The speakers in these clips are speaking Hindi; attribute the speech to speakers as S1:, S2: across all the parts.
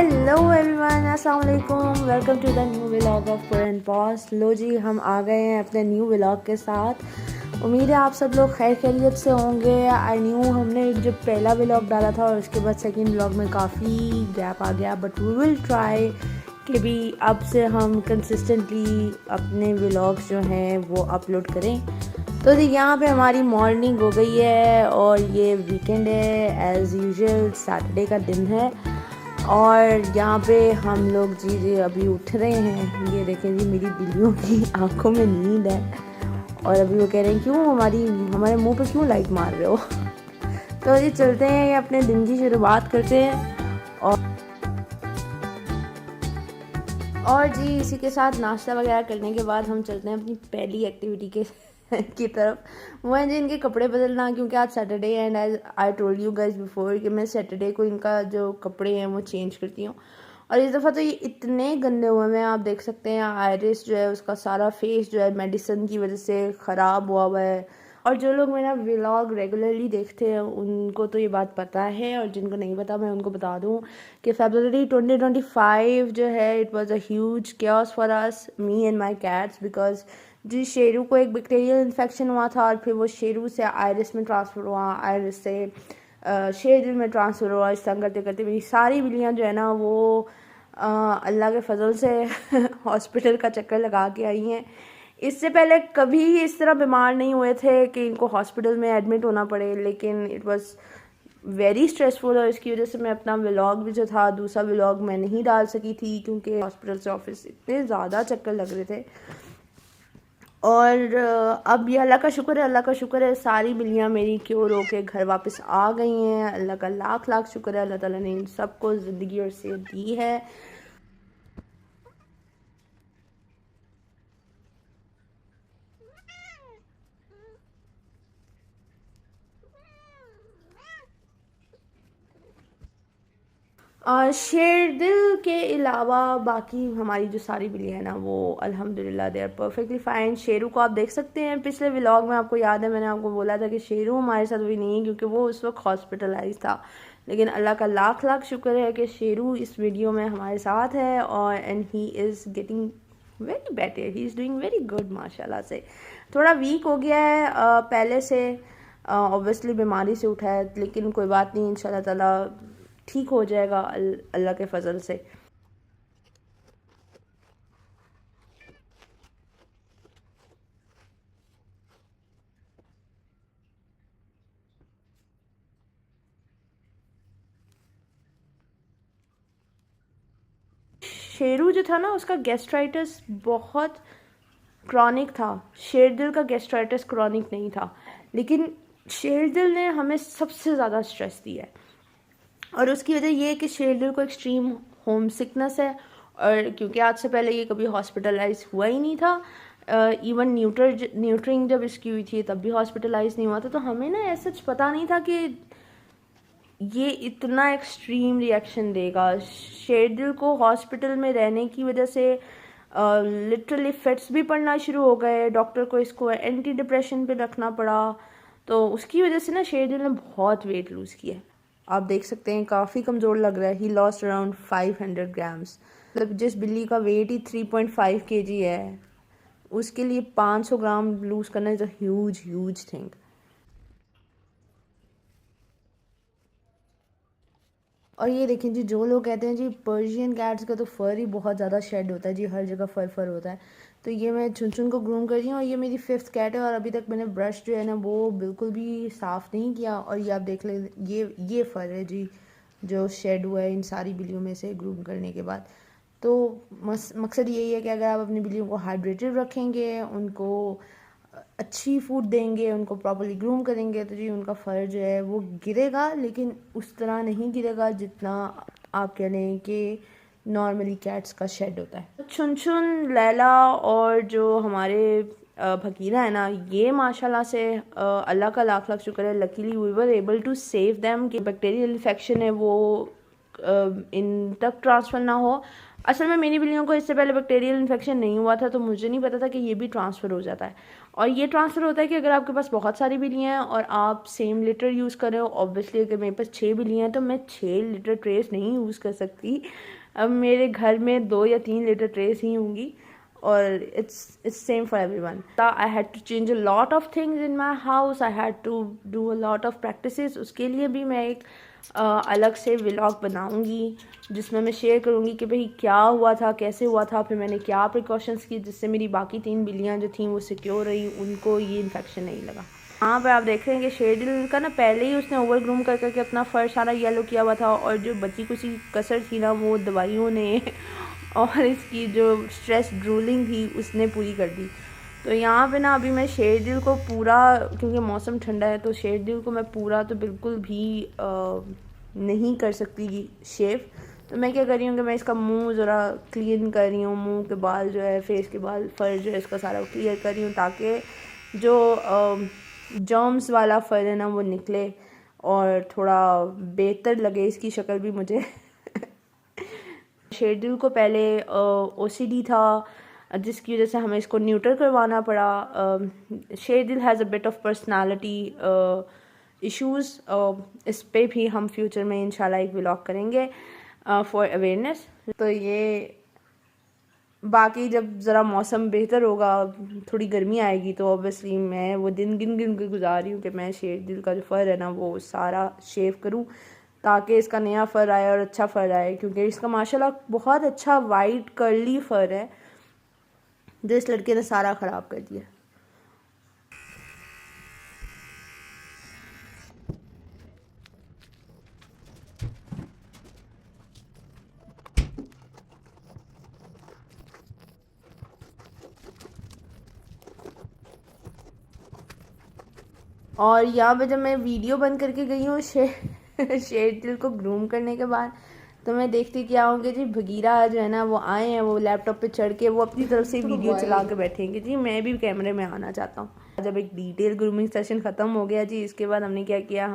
S1: हेलो एवरीवन, अस्सलाम वालेकुम। Welcome to the new vlog of purr and paws. लो जी, हम आ गए हैं अपने न्यू व्लॉग के साथ। उम्मीद है आप सब लोग खैर खैरियत से होंगे। आई न्यू हमने जो पहला व्लॉग डाला था और उसके बाद सेकंड व्लॉग में काफ़ी गैप आ गया, बट वी विल ट्राई कि भी अब से हम कंसिस्टेंटली अपने व्लॉग्स जो हैं वो अपलोड करें। तो जी यहाँ पे हमारी मॉर्निंग हो गई है और ये वीकेंड है, एज़ यूजुअल सैटरडे का दिन है। और यहाँ पे हम लोग जी अभी उठ रहे हैं। ये देखें जी, मेरी बिल्लियों की आंखों में नींद है और अभी वो कह रहे हैं क्यों हमारे मुंह पे क्यों लाइट मार रहे हो। तो जी चलते हैं, ये अपने दिन की शुरुआत करते हैं। और जी इसी के साथ नाश्ता वगैरह करने के बाद हम चलते हैं अपनी पहली एक्टिविटी के की तरफ। वो है जी इनके कपड़े बदलना, क्योंकि आज Saturday and I told you guys before कि मैं सैटरडे को इनका जो कपड़े हैं वो चेंज करती हूँ। और इस दफ़ा तो ये इतने गंदे हुए हैं, आप देख सकते हैं। आयरिस जो है उसका सारा फेस जो है मेडिसिन की वजह से ख़राब हुआ है। और जो लोग मेरा व्लॉग रेगुलरली देखते हैं उनको तो ये बात पता है, और जिनको नहीं पता मैं उनको बता दूं कि February 2025 जो है it was a huge chaos for us, me and my cats, because जी शेरू को एक बैक्टीरियल इन्फेक्शन हुआ था और फिर वो शेरू से आयरिस में ट्रांसफ़र हुआ, आयरिस से शेर में ट्रांसफ़र हुआ। इस तरह करते करते मेरी सारी बिल्लियाँ जो है ना वो अल्लाह के फजल से हॉस्पिटल का चक्कर लगा के आई हैं। इससे पहले कभी इस तरह बीमार नहीं हुए थे कि इनको हॉस्पिटल में एडमिट होना पड़े, लेकिन इट वाज वेरी स्ट्रेसफुल। और इसकी वजह से मैं अपना व्लॉग भी जो था, दूसरा व्लॉग मैं नहीं डाल सकी थी, क्योंकि हॉस्पिटल से ऑफिस इतने ज़्यादा चक्कर लग रहे थे। और अब ये अल्लाह का शुक्र है, अल्लाह का शुक्र है, सारी बिल्लियाँ मेरी क्योर होके घर वापस आ गई हैं। अल्लाह का लाख लाख शुक्र है, अल्लाह ताला ने इन सबको ज़िंदगी और सेहत दी है। शेरदिल के अलावा बाकी हमारी जो सारी बिल्लियाँ हैं ना वो अल्हम्दुलिल्लाह they are perfectly fine. Sheru को आप देख सकते हैं, पिछले व्लॉग में आपको याद है मैंने आपको बोला था कि शेरू हमारे साथ भी नहीं है क्योंकि वो उस वक्त हॉस्पिटलाइज था। लेकिन अल्लाह का लाख लाख शुक्र है कि शेरू इस वीडियो में हमारे साथ है, और and he is getting very better, he is doing very good माशाल्लाह से। थोड़ा वीक हो गया है पहले से, ऑब्वियसली बीमारी से उठा है, लेकिन कोई बात नहीं, इंशाल्लाह ताला ठीक हो जाएगा अल्लाह के फजल से। शेरू जो था ना उसका गैस्ट्राइटिस बहुत क्रॉनिक था। शेरदिल का गैस्ट्राइटिस क्रॉनिक नहीं था, लेकिन शेरदिल ने हमें सबसे ज़्यादा स्ट्रेस दिया है। और उसकी वजह ये है कि शेरदिल को एक्सट्रीम होम सिकनेस है, और क्योंकि आज से पहले ये कभी हॉस्पिटलाइज हुआ ही नहीं था। इवन न्यूट्रिंग जब इसकी हुई थी तब भी हॉस्पिटलाइज नहीं हुआ था। तो हमें ना ऐसा पता नहीं था कि ये इतना एक्सट्रीम रिएक्शन देगा। शेरदिल को हॉस्पिटल में रहने की वजह से लिटरली फिट्स भी पड़ना शुरू हो गए। डॉक्टर को इसको एंटी डिप्रेशन पे रखना पड़ा। तो उसकी वजह से ना शेरदिल ने बहुत वेट लूज़ किया है। आप देख सकते हैं काफ़ी कमज़ोर लग रहा है। He lost around 500 grams. मतलब जिस बिल्ली का वेट ही 3.5 kg है, उसके लिए 500 ग्राम लूज़ करना is a huge huge thing. और ये देखें जी, जो लोग कहते हैं जी पर्शियन कैट्स का तो फ़र ही बहुत ज़्यादा शेड होता है जी, हर जगह फ़र फ़र होता है। तो ये मैं चुन चुन को ग्रूम कर रही हूँ, और ये मेरी 5th कैट है, और अभी तक मैंने ब्रश जो है ना वो बिल्कुल भी साफ़ नहीं किया। और ये आप देख लें, ये फ़र है जी जो शेड हुआ है इन सारी बिल्लियों में से ग्रूम करने के बाद। तो मकसद यही है कि अगर आप अपनी बिल्लियों को हाइड्रेटेड रखेंगे, उनको अच्छी फूड देंगे, उनको प्रॉपर्ली ग्रूम करेंगे, तो जी उनका फर जो है वो गिरेगा, लेकिन उस तरह नहीं गिरेगा जितना आप कह रहे हैं कि नॉर्मली कैट्स का शेड होता है। चुन चुन, लैला और जो हमारे भकीरा है ना, ये माशाल्लाह से अल्लाह का लाख लाख शुक्र है, luckily we were able to save them कि बैक्टीरियल इन्फेक्शन है वो इन तक ट्रांसफ़र ना हो। असल में मेरी बिल्लियों को इससे पहले बैक्टीरियल इन्फेक्शन नहीं हुआ था, तो मुझे नहीं पता था कि ये भी ट्रांसफ़र हो जाता है। और ये ट्रांसफ़र होता है कि अगर आपके पास बहुत सारी बिल्लियाँ हैं और आप सेम लिटर यूज़ कर रहे हो। ऑब्वियसली अगर मेरे पास 6 बिल्लियाँ हैं तो मैं 6 लिटर ट्रेस नहीं यूज़ कर सकती। अब मेरे घर में 2 या 3 लिटर ट्रेस ही होंगी, और it's same for everyone. I had to change a lot of things in my house. I had to do a lot of practices. उसके लिए भी मैं एक अलग से व्लॉग बनाऊंगी जिसमें मैं शेयर करूंगी कि भाई क्या हुआ था, कैसे हुआ था, फिर मैंने क्या प्रिकॉशंस की जिससे मेरी बाकी 3 बिल्लियाँ जो थी वो सिक्योर रही, उनको ये इन्फेक्शन नहीं लगा। यहाँ पर आप देख रहे हैं कि शेरडिल का ना पहले ही उसने ओवर ग्रूम कर करके अपना फर सारा येलो किया हुआ था, और जो बची कुछ कसर थी ना वो दवाइयों ने और इसकी जो स्ट्रेस ड्रूलिंग थी उसने पूरी कर दी। तो यहाँ पे ना अभी मैं शेरडिल को पूरा, क्योंकि मौसम ठंडा है तो शेरडिल को मैं पूरा तो बिल्कुल भी नहीं कर सकती शेव। तो मैं क्या कर रही हूँ कि मैं इसका मुंह ज़रा क्लीन कर रही हूँ, मुंह के बाल जो है, फेस के बाल, फर जो है इसका सारा क्लियर कर रही हूँ ताकि जो जर्म्स वाला फर है ना वो निकले और थोड़ा बेहतर लगे इसकी शक्ल भी मुझे। शेरडिल को पहले OCD था जिसकी वजह से हमें इसको न्यूटर करवाना पड़ा। Sherdil has a bit of personality issues. इस पे भी हम फ्यूचर में इंशाल्लाह एक व्लॉग करेंगे फॉर अवेयरनेस। तो ये बाकी जब ज़रा मौसम बेहतर होगा, थोड़ी गर्मी आएगी, तो ऑब्वियसली मैं वो दिन गिन गिन के गुजार रही हूँ कि मैं शेरडिल का जो फ़र है ना वो सारा शेव करूँ ताकि इसका नया फ़र आए और अच्छा फ़र आए, क्योंकि इसका माशाल्लाह बहुत अच्छा वाइट कर्ली फ़र है जो इस लड़के ने सारा ख़राब कर दिया। और यहाँ पे जब मैं वीडियो बंद करके गई हूँ शेरडिल को ग्रूम करने के बाद, तो मैं देखती क्या हूँ कि जी भगीरा जो है ना वो आए हैं, वो लैपटॉप पे चढ़ के वो अपनी तरफ से वीडियो चला के बैठेंगे जी मैं भी कैमरे में आना चाहता हूँ। जब एक डिटेल ग्रूमिंग सेशन ख़त्म हो गया जी, इसके बाद हमने क्या किया,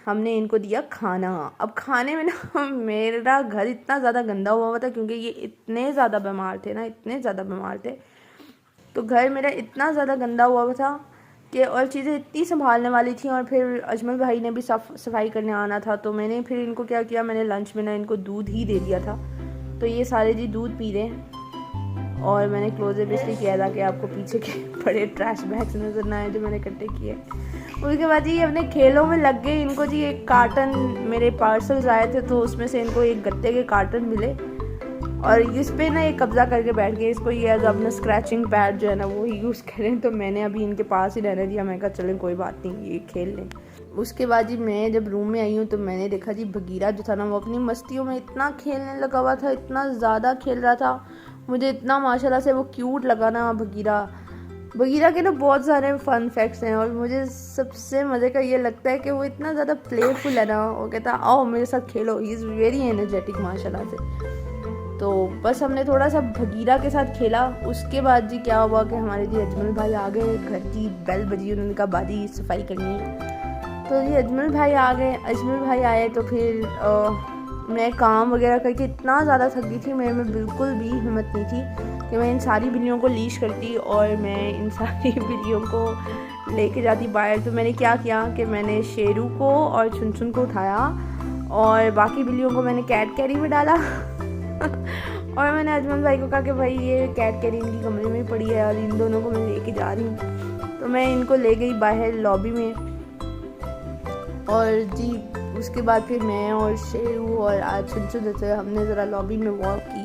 S1: हमने इनको दिया खाना। अब खाने में ना मेरा घर इतना ज़्यादा गंदा हुआ था क्योंकि ये इतने ज़्यादा बीमार थे ना, इतने ज़्यादा बीमार थे, तो घर मेरा इतना ज़्यादा गंदा हुआ था कि और चीज़ें इतनी संभालने वाली थी, और फिर अजमल भाई ने भी सफाई करने आना था। तो मैंने फिर इनको क्या किया, मैंने लंच में ना इनको दूध ही दे दिया था। तो ये सारे जी दूध पी रहे हैं, और मैंने क्लोजअप इसलिए किया था कि आपको पीछे के बड़े ट्रैश बैग्स नज़र ना आए जो मैंने इकट्ठे किए। उसके बाद जी अपने खेलों में लग गए। इनको जी एक कार्टन, मेरे पार्सल्स आए थे तो उसमें से इनको एक गत्ते के कार्टन मिले, और इस पे ना ये कब्ज़ा करके बैठ गए। इसको ये एज अपना स्क्रैचिंग पैड जो है ना वो ही यूज़ करें। तो मैंने अभी इनके पास ही रहने दिया, मैं कहा चलें कोई बात नहीं ये खेल लें। उसके बाद जी मैं जब रूम में आई हूँ तो मैंने देखा जी भगीरा जो था ना वो अपनी मस्तियों में इतना खेलने लगा हुआ था, इतना ज़्यादा खेल रहा था, मुझे इतना माशाल्लाह से वो क्यूट लगा ना भगीरा के ना बहुत सारे फन फैक्ट्स हैं, और मुझे सबसे मज़े का ये लगता है कि वो इतना ज़्यादा प्लेफुल है ना। वो कहता आओ मेरे साथ खेलो, ही इज़ वेरी एनर्जेटिक माशाल्लाह से। तो बस हमने थोड़ा सा भगीरा के साथ खेला। उसके बाद जी क्या हुआ कि हमारे जी अजमल भाई आ गए, घर की बेल बजी, उन्होंने कहा बाजी सफाई करनी है। तो जी अजमल भाई आ गए। अजमल भाई आए तो फिर मैं काम वगैरह करके इतना ज़्यादा थक गई थी, मेरे में बिल्कुल भी हिम्मत नहीं थी कि मैं इन सारी बिल्लियों को लीश करती और मैं इन सारी बिल्लियों को लेके जाती बाहर। तो मैंने क्या किया कि मैंने शेरू को और चुन को उठाया और बाकी बिल्लियों को मैंने कैट कैरी में डाला और मैंने अजमल भाई को कहा कि भाई ये कैट कैरी इनकी कमरे में ही पड़ी है और इन दोनों को मैं लेके जा रही हूँ। तो मैं इनको ले गई बाहर लॉबी में, और जी उसके बाद फिर मैं और शेरू और आज चुन हमने ज़रा लॉबी में वॉक की।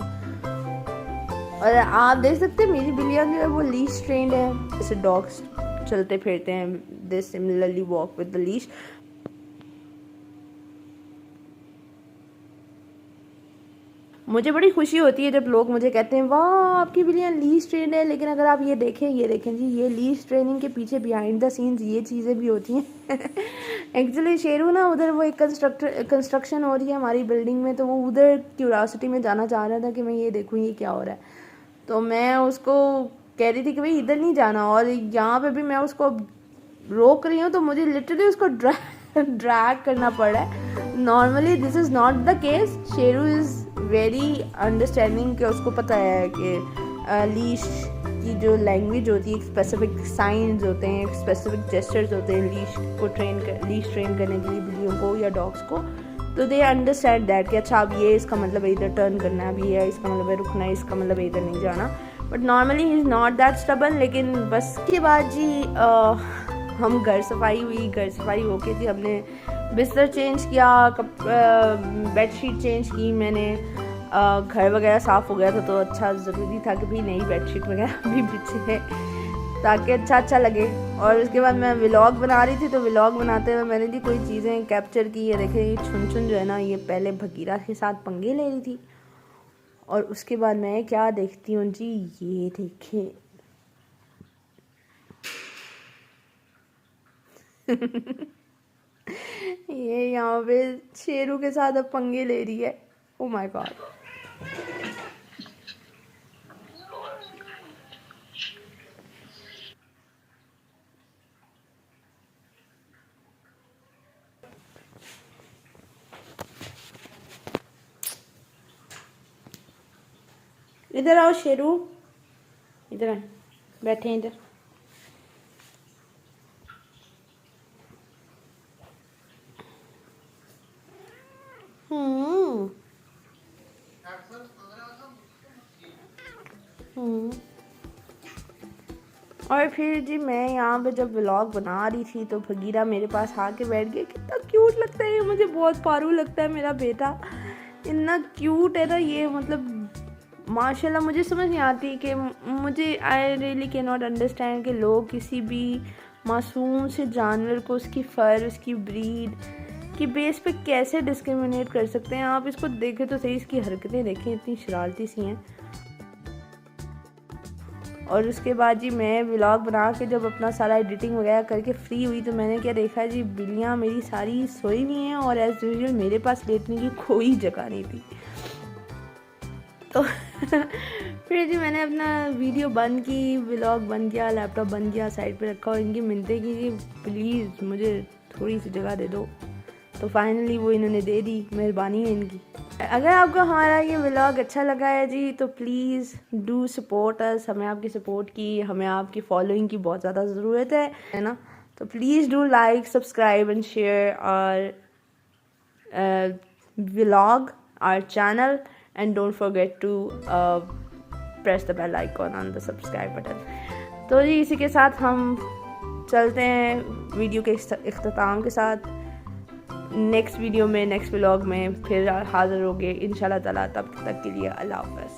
S1: और आप देख सकते हैं मेरी बिल्लियाँ जो है वो लीश ट्रेंड है, जैसे डॉग्स चलते फिरते हैं, they similarly walk with the leash. मुझे बड़ी खुशी होती है जब लोग मुझे कहते हैं वाह आपकी बिल्लियाँ लीज ट्रेंड है, लेकिन अगर आप ये देखें जी, ये लीज ट्रेनिंग के पीछे बिहाइंड द सीन्स ये चीज़ें भी होती हैं। एक्चुअली शेरू ना उधर वो एक कंस्ट्रक्शन हो रही है हमारी बिल्डिंग में, तो वो उधर क्यूरियोसिटी में जाना चाह रहा था कि मैं ये देखूँ ये क्या हो रहा है। तो मैं उसको कह रही थी कि भाई इधर नहीं जाना, और यहाँ पर भी मैं उसको रोक रही हूँ, तो मुझे लिटरली उसको ड्रैग करना पड़ रहा है। Normally this is not the case, Sheru is very understanding कि उसको पता है कि लीश की जो लैंग्वेज होती है, एक स्पेसिफिक साइंस होते हैं, एक स्पेसिफिक जेस्चर्स होते हैं लीश ट्रेन करने के लिए बिल्लियों को या डॉग्स को। तो दे अंडरस्टैंड दैट कि अच्छा अब ये इसका मतलब है इधर टर्न करना है, अभी ये इसका मतलब है रुकना है, इसका मतलब है इधर नहीं जाना। But normally he is not that stubborn. लेकिन बस के बाद जी हम घर सफाई होके जी हमने बिस्तर चेंज किया, बेडशीट चेंज की मैंने, घर वगैरह साफ़ हो गया था तो अच्छा ज़रूरी था कि भाई नई बेडशीट वगैरह भी बिछे ताकि अच्छा लगे। और उसके बाद मैं व्लॉग बना रही थी, तो व्लॉग बनाते हुए मैंने जी कोई चीज़ें कैप्चर की। ये देखें, ये छुन जो है ना, ये पहले भगीरा के साथ पंगे ले रही थी और उसके बाद मैं क्या देखती हूँ जी, ये देखें ये यहाँ पे शेरू के साथ अब पंगे ले रही है। Oh my God. इधर आओ शेरू, इधर आ, बैठे इधर। और फिर जी मैं यहाँ पे जब व्लॉग बना रही थी तो भगीरा मेरे पास आके बैठ गया। कितना क्यूट लगता है ये, मुझे बहुत पारू लगता है मेरा बेटा, इतना क्यूट है ना ये, मतलब माशाल्लाह। मुझे समझ नहीं आती कि मुझे I really can not understand कि लोग किसी भी मासूम से जानवर को उसकी फ़र, उसकी ब्रीड की बेस पे कैसे डिस्क्रिमिनेट कर सकते हैं। आप इसको देखें तो सही, इसकी हरकतें देखें, इतनी शरारती सी हैं। और उसके बाद जी मैं व्लॉग बना के जब अपना सारा एडिटिंग वगैरह करके फ्री हुई तो मैंने क्या देखा जी, बिल्लियाँ मेरी सारी सोई हुई हैं और एज यूजुअल मेरे पास लेटने की कोई जगह नहीं थी। तो फिर जी मैंने अपना वीडियो बंद की, व्लॉग बंद किया, लैपटॉप बंद किया, साइड पे रखा और इनकी मिन्नतें की जी प्लीज़ मुझे थोड़ी सी जगह दे दो। तो फाइनली वो इन्होंने दे दी, मेहरबानी है इनकी। अगर आपको हमारा ये व्लॉग अच्छा लगा है जी तो प्लीज़ डू सपोर्ट अस। हमें आपकी सपोर्ट की, हमें आपकी फॉलोइंग की बहुत ज़्यादा ज़रूरत है ना। तो please do like, subscribe and share our vlog, our channel, and don't forget to press the bell icon on the subscribe button. तो जी इसी के साथ हम चलते हैं वीडियो के इख्तिताम के साथ। नेक्स्ट वीडियो में, नेक्स्ट व्लॉग में फिर हाज़िर होंगे इंशाल्लाह ताला। तब तक के लिए अल्लाह हाफ़िज़।